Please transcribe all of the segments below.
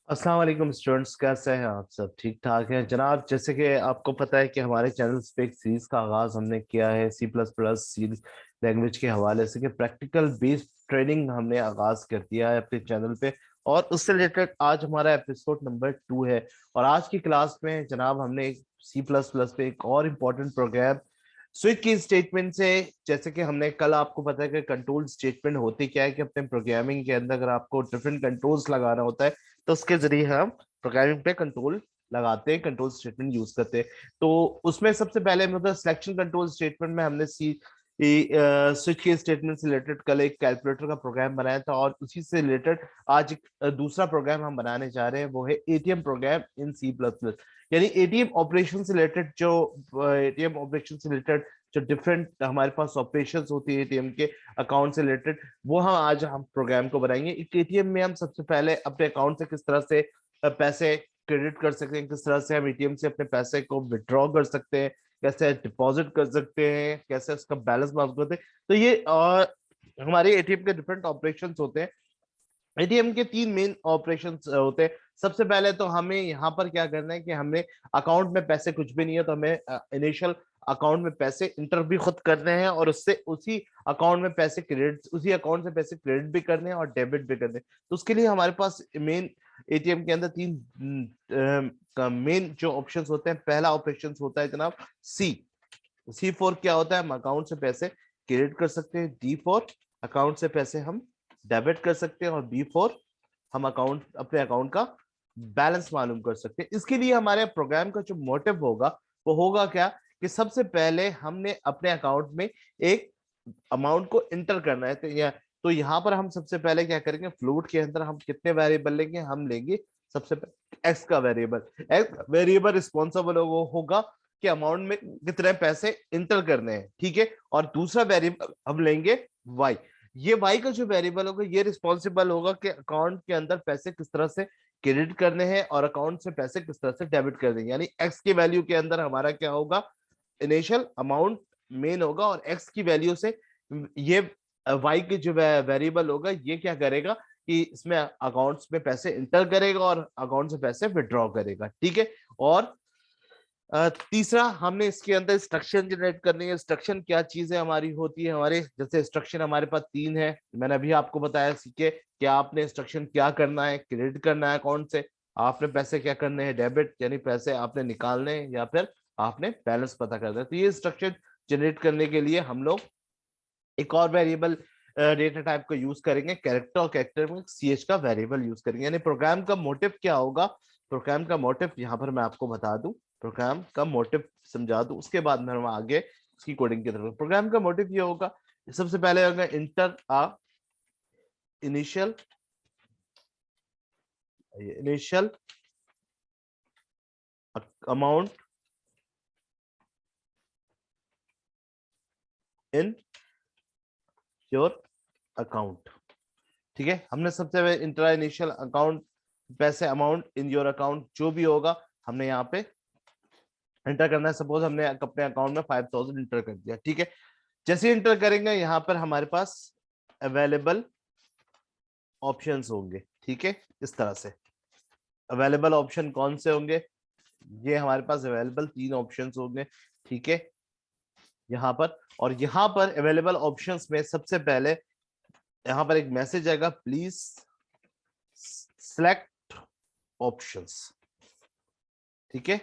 अस्सलाम वालेकुम स्टूडेंट्स, कैसे हैं आप सब? ठीक ठाक हैं जनाब। जैसे कि आपको पता है कि हमारे चैनल पे एक सीरीज का आगाज हमने किया है सी प्लस प्लस सी लैंग्वेज के हवाले से, कि प्रैक्टिकल बेस्ड ट्रेनिंग हमने आगाज कर दिया है अपने चैनल पे। और उससे रिलेटेड आज हमारा एपिसोड नंबर 2 है। और आज की क्लास में जनाब हमने सी प्लस प्लस पे एक और इम्पोर्टेंट प्रोग्राम स्विच की स्टेटमेंट से, जैसे कि हमने कल, आपको पता है कि कंट्रोल स्टेटमेंट होती क्या है, कि अपने प्रोग्रामिंग के अंदर अगर आपको डिफरेंट कंट्रोल्स लगाना होता है तो उसके जरिए हम प्रोग्रामिंग पे कंट्रोल लगाते हैं, कंट्रोल स्टेटमेंट यूज करते हैं। तो उसमें सबसे पहले मतलब सिलेक्शन कंट्रोल स्टेटमेंट में हमने सी स्विच के स्टेटमेंट से रिलेटेड कल एक कैलकुलेटर का प्रोग्राम बनाया था, और उसी से रिलेटेड आज एक दूसरा प्रोग्राम हम बनाने जा रहे हैं, वो है एटीएम प्रोग्राम इन सी प्लस प्लस। यानी एटीएम ऑपरेशन से रिलेटेड जो एटीएम ऑपरेशन से रिलेटेड जो डिफरेंट हमारे पास ऑपरेशंस होती है एटीएम के अकाउंट से रिलेटेड, वो हम प्रोग्राम को बनाएंगे। एक एटीएम में हम सबसे पहले अपने अकाउंट से किस तरह से पैसे क्रेडिट कर सकते हैं, किस तरह से हम एटीएम से अपने पैसे को विड्रॉ कर सकते हैं, कैसे डिपॉजिट कर सकते हैं, कैसे उसका बैलेंस मालूम करते हैं। तो ये हमारे एटीएम के डिफरेंट ऑपरेशंस होते हैं। एटीएम के 3 मेन ऑपरेशंस होते हैं। सबसे पहले तो हमें यहाँ पर क्या करना है कि हमें अकाउंट में पैसे कुछ भी नहीं है, तो हमें इनिशियल अकाउंट में पैसे इंटर भी खुद करने हैं, और उससे उसी अकाउंट में पैसे क्रेडिट, उसी अकाउंट से पैसे क्रेडिट भी करने हैं और डेबिट भी करने हैं। तो उसके लिए हमारे पास मेन एटीएम के अंदर 3 मेन जो ऑप्शंस होते हैं। पहला ऑपरेशन होता है जनाब सी। C4 क्या होता है? हम अकाउंट से पैसे क्रेडिट कर सकते हैं। D4 अकाउंट से पैसे हम डेबिट कर सकते हैं। और B4 हम अकाउंट, अपने अकाउंट का बैलेंस मालूम कर सकते हैं। इसके लिए हमारे प्रोग्राम का जो मोटिव होगा वो होगा क्या, कि सबसे पहले हमने अपने अकाउंट में एक अमाउंट को इंटर करना है। तो यहाँ पर हम सबसे पहले क्या करेंगे, फ्लोट के अंदर हम कितने वेरिएबल लेंगे? हम लेंगे सबसे पहले एक्स का वेरिएबल। एक्स वेरिएबल रिस्पॉन्सिबल होगा कि अमाउंट में कितने पैसे इंटर करने हैं, ठीक है। और दूसरा वेरिएबल हम लेंगे वाई। ये वाई का जो वेरिएबल होगा ये रिस्पॉन्सिबल होगा कि अकाउंट के अंदर पैसे किस तरह से क्रेडिट करने हैं और अकाउंट से पैसे किस तरह से डेबिट करने हैं। यानी एक्स की वैल्यू के अंदर हमारा क्या होगा, इनिशियल अमाउंट मेन होगा, और एक्स की वैल्यू से ये वाई के जो वेरिएबल होगा ये क्या करेगा कि इसमें अकाउंट्स में पैसे इंटर करेगा और अकाउंट से पैसे विड्रॉ करेगा, ठीक है। और तीसरा हमने इसके अंदर इंस्ट्रक्शन जनरेट करनी है। इंस्ट्रक्शन क्या चीजें हमारी होती है? हमारे जैसे इंस्ट्रक्शन हमारे पास 3 है, मैंने अभी आपको बताया सीखे कि आपने इंस्ट्रक्शन क्या करना है, क्रेडिट करना है अकाउंट से, आपने पैसे क्या करने हैं, डेबिट यानी पैसे आपने निकालने हैं, या फिर आपने बैलेंस पता करना है। तो ये इंस्ट्रक्शन जनरेट करने के लिए हम लोग एक और वेरिएबल डेटा टाइप को यूज करेंगे, कैरेक्टर, और कैरेक्टर में CH का वेरिएबल यूज करेंगे। यानी प्रोग्राम का मोटिव क्या होगा? प्रोग्राम का मोटिव यहाँ पर मैं आपको बता दूं, प्रोग्राम का मोटिव समझा दूं, उसके बाद में हम आगे उसकी कोडिंग की तरफ। प्रोग्राम का मोटिव ये होगा, सबसे पहले होगा enter a initial initial amount in your account, ठीक है। हमने सबसे पहले इंटर इनिशियल अकाउंट, पैसे अमाउंट इन योर अकाउंट जो भी होगा हमने यहाँ पे एंटर करना है। सपोज हमने अपने अकाउंट में 5000 इंटर कर दिया, ठीक है। जैसे इंटर करेंगे यहाँ पर हमारे पास अवेलेबल ऑप्शंस होंगे, ठीक है। इस तरह से अवेलेबल ऑप्शन कौन से होंगे? ये हमारे पास अवेलेबल 3 ऑप्शंस होंगे, ठीक है, यहाँ पर। और यहाँ पर अवेलेबल ऑप्शंस में सबसे पहले यहाँ पर एक मैसेज आएगा, प्लीज सेलेक्ट ऑप्शंस, ठीक है।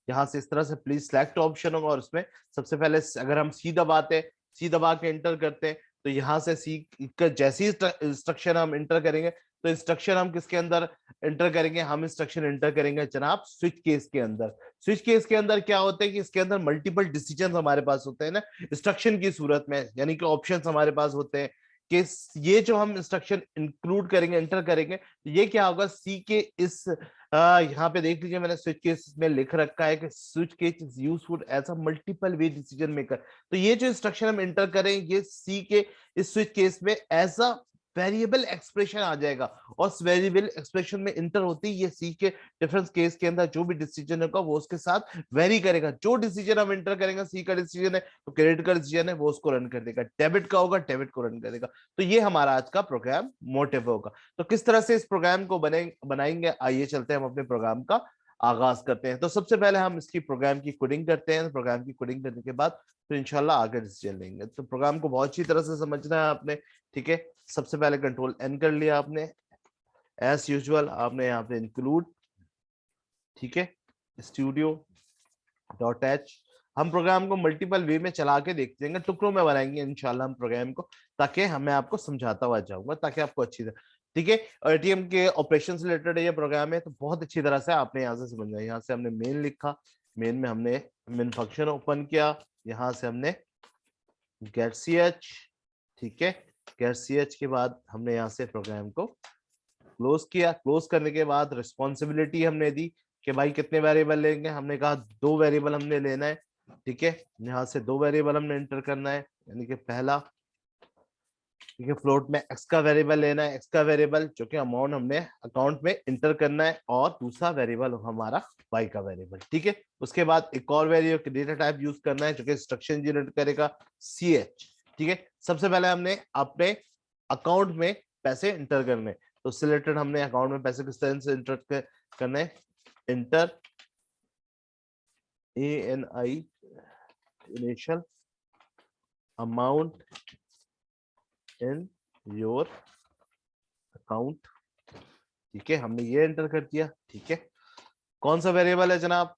यहाँ से इस तरह से प्लीज सिलेक्ट ऑप्शन होगा, और उसमें सबसे पहले अगर हम सी दबाते हैं, सी दबा के एंटर करते हैं, तो यहाँ से सी का जैसी इंस्ट्रक्शन हम एंटर करेंगे, तो इंस्ट्रक्शन हम किसके अंदर एंटर करेंगे? हम इंस्ट्रक्शन एंटर करेंगे जनाब स्विच केस के अंदर। स्विच केस के अंदर क्या होता है कि इसके अंदर मल्टीपल डिसीजन हमारे पास होते हैं ना, इंस्ट्रक्शन की सूरत में, यानी कि ऑप्शन हमारे पास होते हैं कि ये जो हम इंस्ट्रक्शन इंक्लूड करेंगे, एंटर करेंगे, ये क्या होगा, सी के इस यहाँ पे देख लीजिए, मैंने स्विच केस में लिख रखा है कि switch case is useful as a multiple way decision maker. तो ये जो इंस्ट्रक्शन हम एंटर करें ये सी के इस स्विच केस में एज अ वेरिएबल एक्सप्रेशन आ जाएगा, और उस वेरिएबल एक्सप्रेशन में इंटर होती है ये सी के डिफरेंस केस के अंदर जो भी डिसीजन होगा वो उसके साथ वेरी करेगा। जो डिसीजन हम इंटर करेंगे, सी का डिसीजन है तो क्रेडिट का डिसीजन है वो उसको रन कर देगा, डेबिट का होगा डेबिट को रन कर देगा। तो ये हमारा आज का प्रोग्राम मोटिव होगा। तो किस तरह से इस प्रोग्राम को बनाएंगे, आइए चलते हैं हम अपने प्रोग्राम का आगाज करते हैं। तो सबसे पहले हम इसकी प्रोग्राम की कोडिंग करते हैं। प्रोग्राम की कोडिंग करने के बाद फिर इंशाल्लाह आगे डिसीजन लेंगे। तो प्रोग्राम को बहुत अच्छी तरह से समझना है आपने, ठीक है। सबसे पहले कंट्रोल एन कर लिया आपने, एज यूजुअल आपने यहाँ पे इंक्लूड, ठीक है, स्टूडियो डॉट एच। हम प्रोग्राम को मल्टीपल वे में चला के देख देंगे, टुकड़ों में बनाएंगे इंशाल्लाह हम प्रोग्राम को, ताकि हमें आपको समझाता हुआ जाऊंगा, ताकि आपको अच्छी तरह, ठीक है। और एटीएम के ऑपरेशन से रिलेटेड ये प्रोग्राम है, तो बहुत अच्छी तरह से आपने यहाँ से समझना है। यहाँ से हमने मेन लिखा, मेन में हमने मेन फंक्शन ओपन किया, यहाँ से हमने गेट सी एच, ठीक है, गेट सी एच के बाद हमने यहाँ से प्रोग्राम को क्लोज किया। क्लोज करने के बाद रिस्पॉन्सिबिलिटी हमने दी कि भाई कितने वेरिएबल लेंगे, हमने कहा 2 वेरिएबल हमने लेना है, ठीक है। यहाँ से 2 वेरिएबल हमने एंटर करना है, यानी कि पहला, ठीक है, फ्लोट में एक्स का वेरिएबल लेना है, एक्स का वेरिएबल जो कि अमाउंट हमने अकाउंट में इंटर करना है, और दूसरा वेरिएबल हमारा वाई का वेरिएबल, ठीक है। उसके बाद एक और वेरिएबल डेटा टाइप यूज करना है जो कि इंस्ट्रक्शन जनरेट करेगा सी एच, ठीक है। सबसे पहले हमने अपने अकाउंट में पैसे इंटर करने, तो सिलेक्टेड हमने अकाउंट में पैसे किस तरह से इंटर करने, inter ANI initial amount in your account, ठीक है, हमने ये एंटर कर दिया, ठीक है। कौन सा वेरिएबल है जनाब,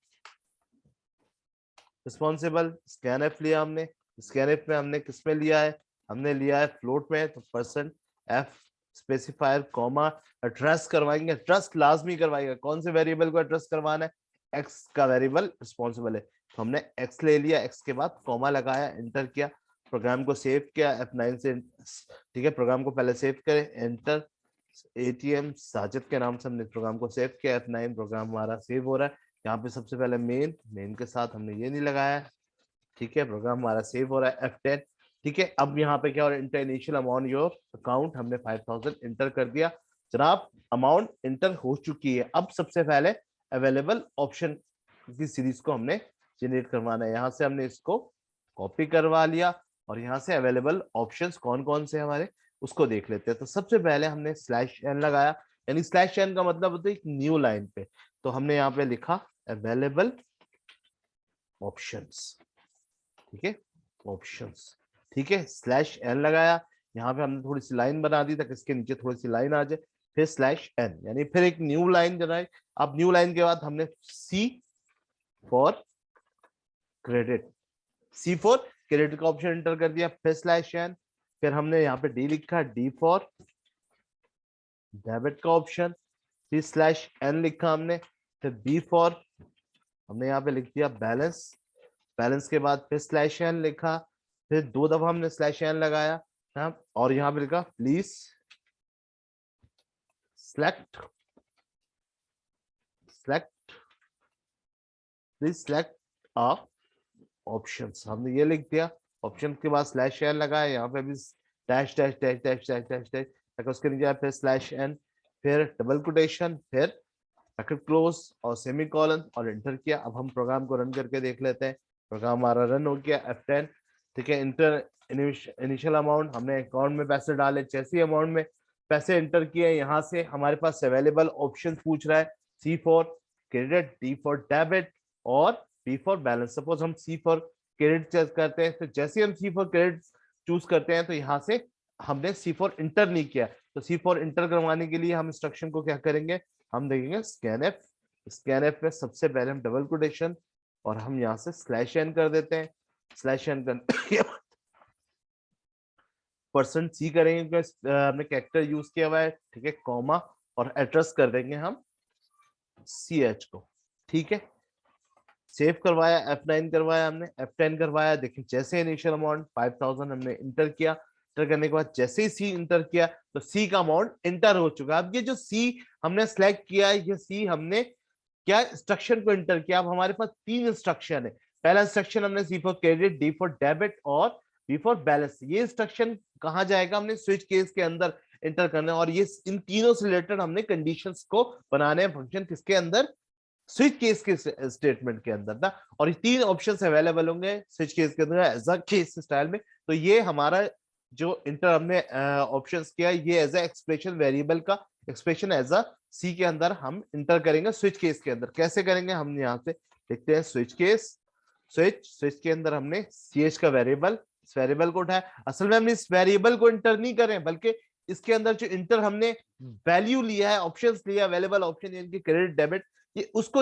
रिस्पॉन्सिबल, स्कैनएफ लिया हमने। स्कैनएफ में हमने किस में लिया है, हमने लिया है फ्लोट में, तो percent F specifier comma address करवाएंगे, एड्रेस लाजमी करवाएंगे। कौन से वेरिएबल को एड्रेस करवाना है, एक्स का वेरिएबल रिस्पॉन्सिबल है, तो हमने एक्स ले लिया, एक्स के बाद कॉमा लगाया, एंटर किया, प्रोग्राम को सेव किया F9 से, ठीक है। प्रोग्राम को पहले सेव करें, एंटर, एटीएम साजिद के नाम से हमने प्रोग्राम को सेव किया, F9 प्रोग्राम हमारा सेव हो रहा है। यहाँ पे सबसे पहले मेन के साथ हमने ये नहीं लगाया, ठीक है, प्रोग्राम हमारा सेव हो रहा है, F10, ठीक है। अब यहाँ पे क्या हो रहा है, inter initial amount your account, हमने 5000 इंटर कर दिया जनाब, अमाउंट इंटर हो चुकी है। अब सबसे पहले अवेलेबल ऑप्शन की सीरीज को हमने जनरेट करवाना है। यहाँ से हमने इसको कॉपी करवा लिया, और यहाँ से अवेलेबल ऑप्शंस कौन कौन से हमारे उसको देख लेते हैं। तो सबसे पहले हमने स्लैश एन लगाया, यानी स्लैश एन का मतलब होता है एक न्यू लाइन पे, तो हमने यहाँ पे लिखा अवेलेबल ऑप्शंस, ठीक है, ऑप्शंस, ठीक है, स्लैश एन लगाया। यहाँ पे हमने थोड़ी सी लाइन बना दी ताकि इसके नीचे थोड़ी सी लाइन आ जाए, फिर स्लैश एन, यानी फिर एक न्यू लाइन बनाई। अब न्यू लाइन के बाद हमने C for credit, C for credit का ऑप्शन एंटर कर दिया, फिर स्लैश एन, फिर हमने यहाँ पे डी लिखा, डी फॉर डेबिट का ऑप्शन, फिर स्लैश एन लिखा हमने, फिर बी फॉर, हमने यहाँ पे लिख दिया बैलेंस, बैलेंस के बाद फिर स्लैश एन लिखा, फिर 2 दफा हमने स्लैश एन लगाया, और यहाँ पे लिखा please select please select a options, हमने ये लिख दिया। ऑप्शन के बाद स्लैश एन लगाया, यहाँ पे भी dash dash dash dash dash dash dash, उसके नीचे फिर स्लैश एन, फिर डबल कोटेशन, फिर ब्रैकेट क्लोज और सेमीकोलन, और एंटर किया। अब हम प्रोग्राम को रन करके देख लेते हैं। प्रोग्राम हमारा रन हो गया, F10, ठीक है। इंटर इनिशियल अमाउंट, हमने अकाउंट में पैसे डाले, जैसे अमाउंट में पैसे एंटर किए, यहाँ से हमारे पास अवेलेबल ऑप्शन पूछ रहा है, C for credit, D for debit, और B फॉर बैलेंस। सपोज हम C फॉर क्रेडिट चूज करते हैं, तो जैसे हम C फॉर क्रेडिट चूज करते हैं, तो यहाँ से हमने C फॉर इंटर नहीं किया, तो C फॉर इंटर करवाने के लिए हम इंस्ट्रक्शन को क्या करेंगे, हम देखेंगे स्कैनएफ, स्कैनएफ में सबसे पहले हम डबल कोटेशन, और हम यहाँ से स्लैश एन कर देते हैं, स्लैश एन करने परसेंट सी करेंगे क्योंकि हमने कैरेक्टर यूज किया हुआ है, ठीक है, कॉमा, और एड्रेस कर देंगे हम CH को, ठीक है। सेव करवाया, F9 करवाया, हमने F10 करवाया, देखिए जैसे इनिशियल अमाउंट 5000 हमने इंटर किया, इंटर करने के बाद जैसे ही C इंटर किया तो C का अमाउंट इंटर हो चुका है। अब ये जो C हमने सेलेक्ट किया है, ये C हमने क्या इंस्ट्रक्शन को इंटर किया। अब हमारे पास 3 इंस्ट्रक्शन है। पहला इंस्ट्रक्शन हमने C for credit, D for debit और B फॉर बैलेंस। ये इंस्ट्रक्शन कहाँ जाएगा, हमने स्विच केस के अंदर इंटर करने हैं। और ये इन तीनों से रिलेटेड हमने कंडीशंस को बनाने हैं फंक्शन किसके अंदर, स्विच केस के स्टेटमेंट के अंदर ना। और ये तीन ऑप्शंस अवेलेबल होंगे स्विच केस के अंदर एज अ केस स्टाइल में। तो ये हमारा जो इंटर हमने ऑप्शंस किया ये एज अ एक्सप्रेशन वेरिएबल का एक्सप्रेशन एज अ सी के अंदर हम इंटर करेंगे स्विच केस के अंदर। कैसे करेंगे, हम यहाँ से देखते हैं स्विच केस, स्विच के अंदर हमने ch का वेरिएबल, इस वेरिएबल को उठाया। असल में हमने इस वेरिएबल को इंटर नहीं करें, बल्कि इसके अंदर जो इंटर हमने वैल्यू लिया है, ऑप्शंस लिया, अवेलेबल ऑप्शन यानी क्रेडिट डेबिट, ये उसको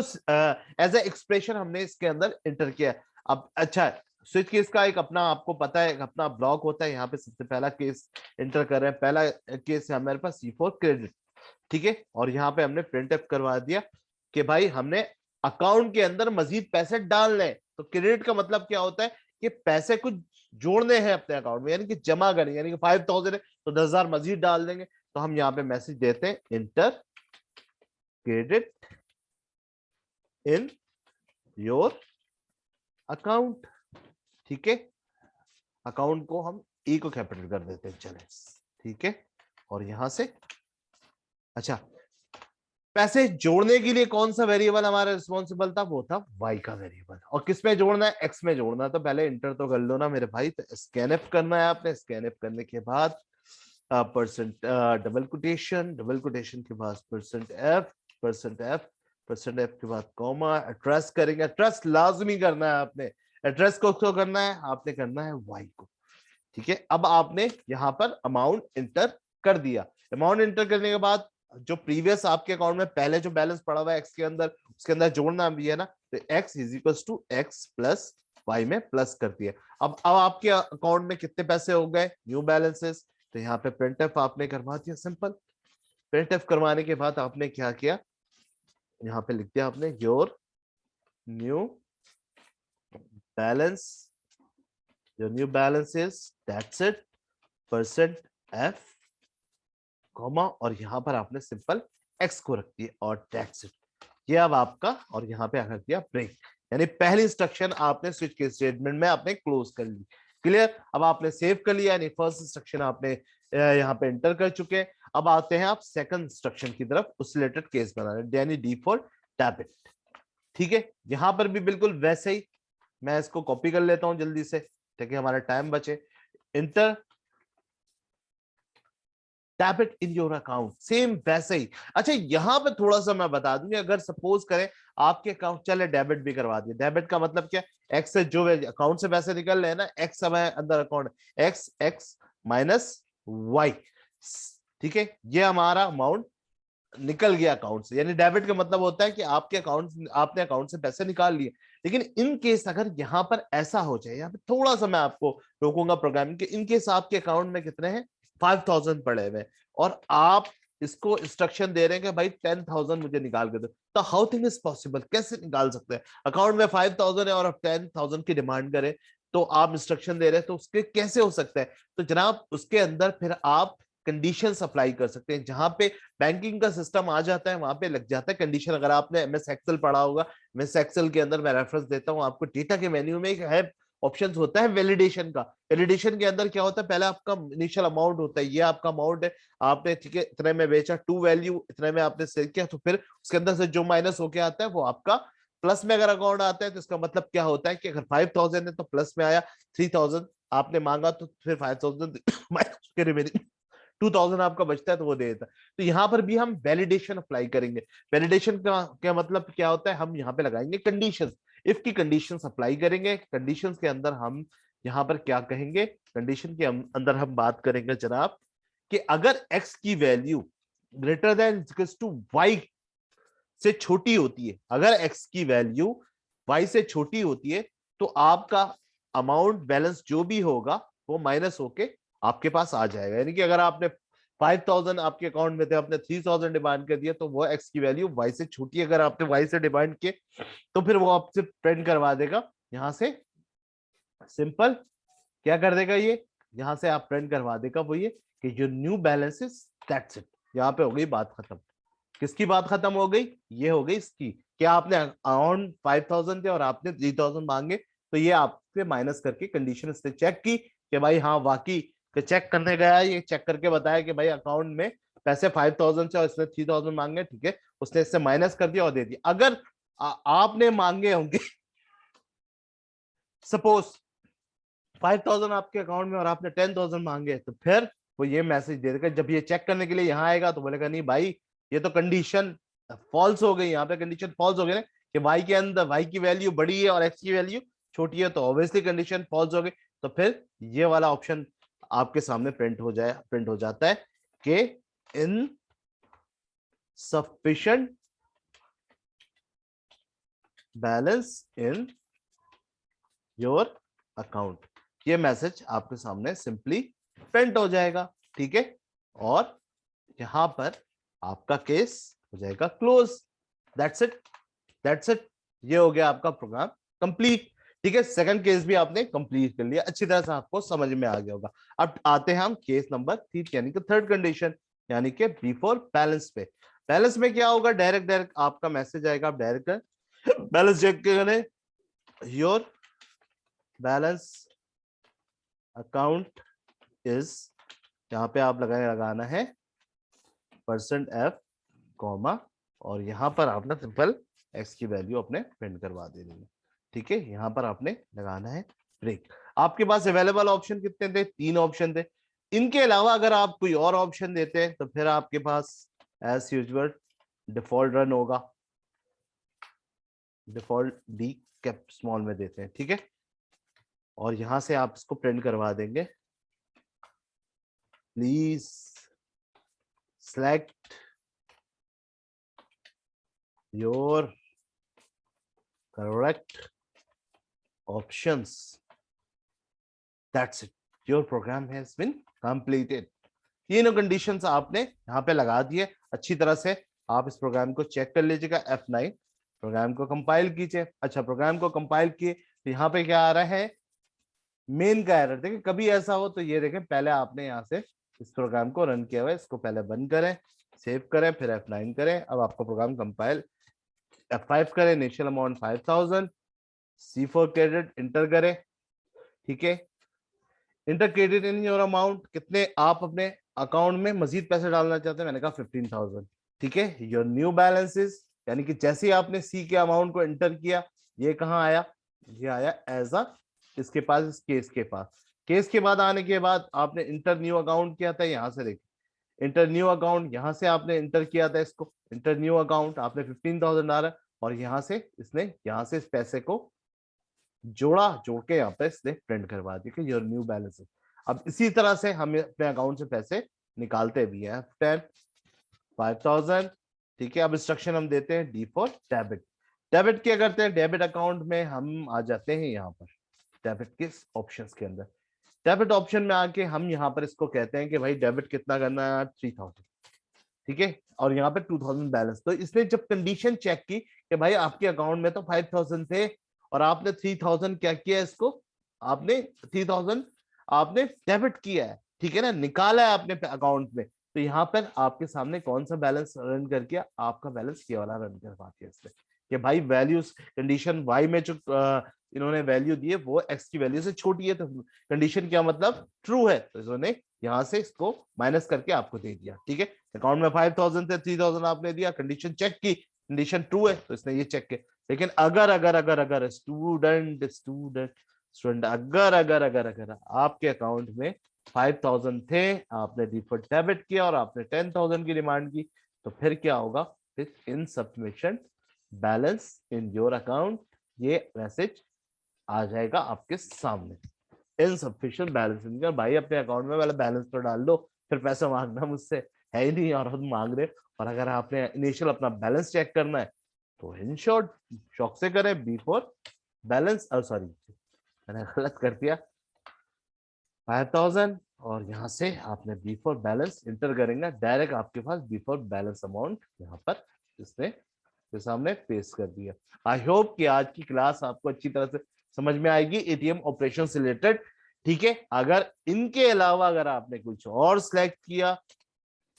एज ए एक्सप्रेशन हमने इसके अंदर इंटर किया। अब अच्छा, स्विच केस का एक अपना आपको पता है एक अपना ब्लॉक होता है। यहाँ पे सबसे पहला केस इंटर कर रहे हैं, पहला केस है हमारे पास C4 क्रेडिट, ठीक है। और यहाँ पे हमने प्रिंट एफ करवा दिया कि भाई हमने अकाउंट के अंदर मजीद पैसे डालने। तो क्रेडिट का मतलब क्या होता है कि पैसे कुछ जोड़ने हैं अपने अकाउंट में, यानी कि जमा करेंगे, यानी कि 5000 है तो 10,000 मजीद डाल देंगे। तो हम यहाँ पे मैसेज देते हैं inter credit in your account, ठीक है। अकाउंट को हम ई को कैपिटल कर देते हैं, चले, ठीक है। और यहां से अच्छा, पैसे जोड़ने के लिए कौन सा वेरिएबल हमारा रिस्पॉन्सिबल था, वो था वाई का वेरिएबल। और किस में जोड़ना है, एक्स में जोड़ना है। तो पहले इंटर तो कर लो ना मेरे भाई, तो स्कैन एफ करना है आपने। स्कैन एफ करने के बाद परसेंट डबल कोटेशन के बाद परसेंट एफ, परसेंट एफ के बाद कॉमा, एड्रेस करेंगे। एड्रेस लाजमी करना है आपने। एड्रेस को करना है आपने, करना है वाई को, ठीक है। अब आपने यहाँ पर अमाउंट इंटर कर दिया। अमाउंट इंटर करने के बाद जो प्रीवियस आपके अकाउंट में पहले जो बैलेंस पड़ा हुआ है एक्स के अंदर, उसके अंदर जोड़ना भी है ना। तो x is equal to x plus y में प्लस कर दिया। अब आपके अकाउंट में कितने पैसे हो गए, न्यू बैलेंसेस। तो यहाँ पे प्रिंटफ आपने करवा दिया, सिंपल। प्रिंटफ करवाने के बाद आपने क्या किया, यहाँ पे लिख दिया आपने your new balance, your new balance is that's it percent F comma, और यहां पर आपने सिंपल एक्स को रख दिया और that's it। ये अब आपका, और यहाँ पे रख दिया ब्रेक, यानी पहली इंस्ट्रक्शन आपने स्विच के स्टेटमेंट में आपने क्लोज कर ली। क्लियर। अब आपने सेव कर लिया, यानी फर्स्ट इंस्ट्रक्शन आपने यहाँ पे एंटर कर चुके हैं। अब आते हैं आप सेकंड इंस्ट्रक्शन की तरफ, उस रिलेटेड केस बनाने, यानी डी फॉर डेबिट, ठीक है। यहां पर भी बिल्कुल वैसे ही मैं इसको कॉपी कर लेता हूं जल्दी से, ताकि हमारा टाइम बचे। Inter debit in your account, same वैसे ही। अच्छा, यहां पे थोड़ा सा मैं बता दूंगी, अगर सपोज करें आपके अकाउंट, चले डेबिट भी करवा दिए। डेबिट का मतलब क्या, एक्स से जो अकाउंट से पैसे निकल रहे हैं ना, एक्स हमारे अंदर अकाउंट, एक्स माइनस वाई, ठीक है। ये हमारा अमाउंट निकल गया अकाउंट से, यानी डेबिट का मतलब होता है कि आपके अकाउंट, आपने अकाउंट से पैसे निकाल लिए। लेकिन इन केस अगर यहां पर ऐसा हो जाए, यहाँ पे थोड़ा सा मैं आपको रोकूंगा प्रोग्रामिंग के, इन केस आपके अकाउंट में कितने हैं 5000 पड़े हुए, और आप इसको इंस्ट्रक्शन दे रहे हैं कि भाई 10,000 मुझे निकाल के दो। तो हाउ थिंग इज पॉसिबल, कैसे निकाल सकते हैं, अकाउंट में 5000 है और आप 10,000 की डिमांड करें, तो आप इंस्ट्रक्शन दे रहे हैं, तो उसके कैसे हो सकता है। तो जनाब उसके अंदर फिर आप कंडीशन अप्लाई कर सकते हैं। जहां पे बैंकिंग का सिस्टम आ जाता है, वहां पे लग जाता है कंडीशन। अगर आपने एमएस एक्सेल पढ़ा होगा, एमएस एक्सेल के अंदर मैं रेफरेंस देता हूं आपको, डेटा के मेन्यू में एक है ऑप्शन होता है वैलिडेशन का। वैलिडेशन के अंदर क्या होता है, पहले आपका इनिशियल अमाउंट होता है, ये आपका अमाउंट है, आपने ठीक है इतने में बेचा, टू वैल्यू इतने में आपने सेल किया, तो फिर उसके अंदर से जो माइनस होके आता है वो आपका प्लस में अगर अकाउंट आता है। तो इसका मतलब क्या होता है कि अगर 5000 है तो प्लस में आया, 3000 आपने मांगा तो फिर 5000 माइनस के रिमेनिंग 2000 आपका बचता है तो वो दे देता है। तो यहाँ पर भी हम वैलिडेशन अप्लाई करेंगे। वैलिडेशन का क्या मतलब क्या होता है, हम यहाँ पे लगाएंगे कंडीशंस, इफ की कंडीशंस अप्लाई करेंगे। कंडीशंस के अंदर हम यहाँ पर क्या कहेंगे, कंडीशन के अंदर हम बात करेंगे जनाब कि अगर x की value greater than two y से छोटी होती है, अगर x की वैल्यू y से छोटी होती है, तो आपका अमाउंट बैलेंस जो भी होगा वो माइनस होके आपके पास आ जाएगा। यानी कि अगर आपने 5000 आपके अकाउंट में थे, आपने 3000 डिमांड कर दिया, तो वो x की वैल्यू y से छोटी, अगर आपने y से डिमांड किए तो फिर वो आपसे प्रिंट करवा देगा। यहां से सिंपल क्या कर देगा, ये यहां से आप प्रिंट करवा देगा वो ये कि जो new balance is that's it. यहां पे हो गई बात खत्म। किसकी बात खत्म हो गई, ये हो गई इसकी। क्या आपने अराउंड 5000 थे और आपने 3000 मांगे, तो ये आपसे माइनस करके कंडीशन इसने चेक की कि भाई हाँ वाकई कि चेक करने गया, ये चेक करके बताया कि भाई अकाउंट में पैसे 5000 से और इसने 3000 मांगे, ठीक है, उसने इससे माइनस कर दिया और दे दिया। अगर आपने मांगे होंगे सपोज 5000 आपके अकाउंट में और आपने 10000 मांगे, तो फिर वो ये मैसेज दे देगा, जब ये चेक करने के लिए यहाँ आएगा तो बोलेगा नहीं भाई ये तो कंडीशन फॉल्स हो गई, यहाँ पे कंडीशन फॉल्स हो गई ना, कि वाई के अंदर वाई की वैल्यू बड़ी है और एक्स की वैल्यू छोटी है, तो ऑब्वियसली कंडीशन फॉल्स हो गई। तो फिर ये वाला ऑप्शन आपके सामने प्रिंट हो जाता है कि insufficient balance in your account, ये मैसेज आपके सामने सिंपली प्रिंट हो जाएगा, ठीक है, और यहां पर आपका केस हो जाएगा close. That's it, that's it, ये हो गया आपका प्रोग्राम कंप्लीट, ठीक है। सेकंड केस भी आपने कंप्लीट कर लिया, अच्छी तरह से आपको समझ में आ गया होगा। अब आते हैं हम केस नंबर 3 यानी कि थर्ड कंडीशन, यानी कि बिफोर बैलेंस पे। बैलेंस में क्या होगा, डायरेक्ट आपका मैसेज आएगा, आप डायरेक्ट बैलेंस चेक करें, योर बैलेंस अकाउंट इज, यहाँ पे आप लगाना है %f कॉमा, और यहाँ पर आपने सिंपल x की वैल्यू अपने प्रिंट करवा देनी है, ठीक है। यहाँ पर आपने लगाना है ब्रेक। आपके पास अवेलेबल ऑप्शन कितने थे, 3 ऑप्शन थे। इनके अलावा अगर आप कोई और ऑप्शन देते हैं तो फिर आपके पास एज यूजुअल डिफॉल्ट रन होगा, डिफॉल्ट डी कैप स्मॉल में देते हैं, ठीक है, और यहां से आप इसको प्रिंट करवा देंगे, please select your correct options, that's it, your program has been completed। तीनों कंडीशंस आपने यहाँ पे लगा दिए, अच्छी तरह से आप इस प्रोग्राम को चेक कर लीजिएगा। F9 प्रोग्राम को कंपाइल कीजिए। अच्छा, प्रोग्राम को कंपाइल किए तो यहाँ पे क्या आ रहा है, मेन का एरर। देखिए कभी ऐसा हो तो ये देखें, पहले आपने यहाँ से इस प्रोग्राम को रन किया हुआ है, इसको पहले बंद करें, सेव करें, फिर F9 करें। अब आपका प्रोग्राम कंपाइल, F5 करें, initial amount 5000, C4 credit inter करें, ठीक है। Inter credit in your amount, कितने आप अपने अकाउंट में मजीद पैसे डालना चाहते हैं, मैंने कहा 15000, ठीक है। योर न्यू बैलेंसेस, यानी कि जैसे ही आपने सी के अमाउंट को एंटर किया, ये कहाँ आया, ये आया एज अ इसके पास, इस केस के पास। केस के बाद आने के बाद आपने इंटर न्यू अकाउंट किया था, यहां से देखिए इंटर न्यू अकाउंट, यहां से आपने इंटर किया था इसको, इंटर न्यू अकाउंट आपने 15000 डाला, और यहां से इसने यहां से इस पैसे को जोड़ के यहाँ पे इसने प्रिंट करवा दी कि योर न्यू बैलेंस। अब इसी तरह से हम अपने अकाउंट से पैसे निकालते भी हैं। 5000, ठीक है। अब इंस्ट्रक्शन हम देते हैं डी फॉर डेबिट। डेबिट क्या करते हैं, डेबिट अकाउंट में हम आ जाते हैं यहाँ पर डेबिट के ऑप्शंस के अंदर। डेबिट ऑप्शन में आके हम यहाँ पर इसको कहते हैं कि भाई डेबिट कितना करना है, 3000, ठीक है, और यहाँ पे 2000 बैलेंस। तो इसने जब कंडीशन चेक की कि भाई आपके अकाउंट में तो 5000 थे और आपने 3000 क्या किया, इसको आपने 3000 आपने डेबिट किया है, ठीक है ना, निकाला है आपने अकाउंट में, तो यहाँ पर आपके सामने कौन सा बैलेंस रन करके, आपका बैलेंस ये वाला रन करवा दिया इसने कि भाई वैल्यूज कंडीशन वाई में जो इन्होंने वैल्यू दी है वो एक्स की वैल्यू से छोटी है, तो कंडीशन क्या मतलब ट्रू है, तो इन्होंने यहाँ से इसको माइनस करके आपको दे दिया, ठीक है। अकाउंट में 5000 थे, 3000 आपने दिया, कंडीशन चेक की, कंडीशन ट्रू है तो इसने ये चेक किया। लेकिन अगर अगर अगर अगर स्टूडेंट स्टूडेंट स्टूडेंट अगर अगर अगर अगर आपके अकाउंट में 5000 थे, आपने डिफॉल्ट डेबिट किया और आपने 10000 की डिमांड की, तो फिर क्या होगा, insufficient balance in your account, ये मैसेज आ जाएगा आपके सामने, इनसफिशिएंट बैलेंस इन। भाई अपने अकाउंट में वाला बैलेंस तो डाल दो, फिर पैसा मांगना मुझसे है ही नहीं और हम मांग रहे। और अगर आपने इनिशियल अपना बैलेंस चेक करना है तो इन शॉर्ट शौक से करें बिफोर बैलेंस, सॉरी मैंने गलत कर दिया, 5000, और यहाँ से आपने बिफोर बैलेंस इंटर करेंगे, डायरेक्ट आपके पास बिफोर बैलेंस अमाउंट यहाँ पर इसने के सामने पेश कर दिया। आई होप कि आज की क्लास आपको अच्छी तरह से समझ में आएगी एटीएम ऑपरेशन से रिलेटेड, ठीक है। अगर इनके अलावा अगर आपने कुछ और सिलेक्ट किया,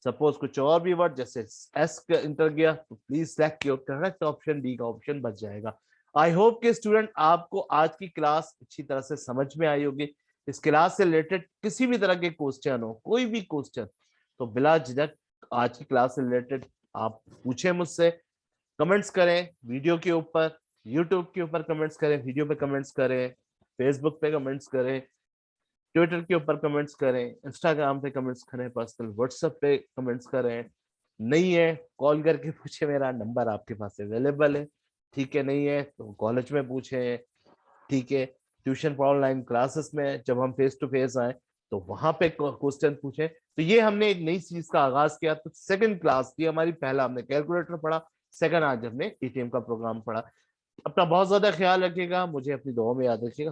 सपोज कुछ और भी वर्ड जैसे एस का इंटर किया, तो please select your correct option, D का ऑप्शन बच जाएगा। आई होप कि स्टूडेंट आपको आज की क्लास अच्छी तरह से समझ में आई होगी। इस क्लास से रिलेटेड किसी भी तरह के क्वेश्चन हो, कोई भी क्वेश्चन, तो बिला झिझक आज की क्लास से रिलेटेड आप पूछें मुझसे, कमेंट्स करें वीडियो के ऊपर, यूट्यूब के ऊपर कमेंट्स करें, वीडियो पे कमेंट्स करें, फेसबुक पे कमेंट्स करें, ट्विटर के ऊपर कमेंट्स करें, इंस्टाग्राम पे कमेंट्स करें, पर्सनल व्हाट्सएप पे कमेंट्स करें। नहीं है कॉल करके पूछे, मेरा नंबर आपके पास अवेलेबल है, ठीक है। नहीं है तो कॉलेज में पूछे, ठीक है। ट्यूशन पर ऑनलाइन क्लासेस में जब हम फेस टू फेस आए तो वहां पे क्वेश्चन पूछे। तो ये हमने एक नई चीज का आगाज किया। तो सेकंड क्लास थी हमारी, पहला हमने कैलकुलेटर पढ़ा, सेकंड आज हमने एटीएम का प्रोग्राम पढ़ा। अपना बहुत ज्यादा ख्याल रखिएगा, मुझे अपनी दुआ में याद रखिएगा।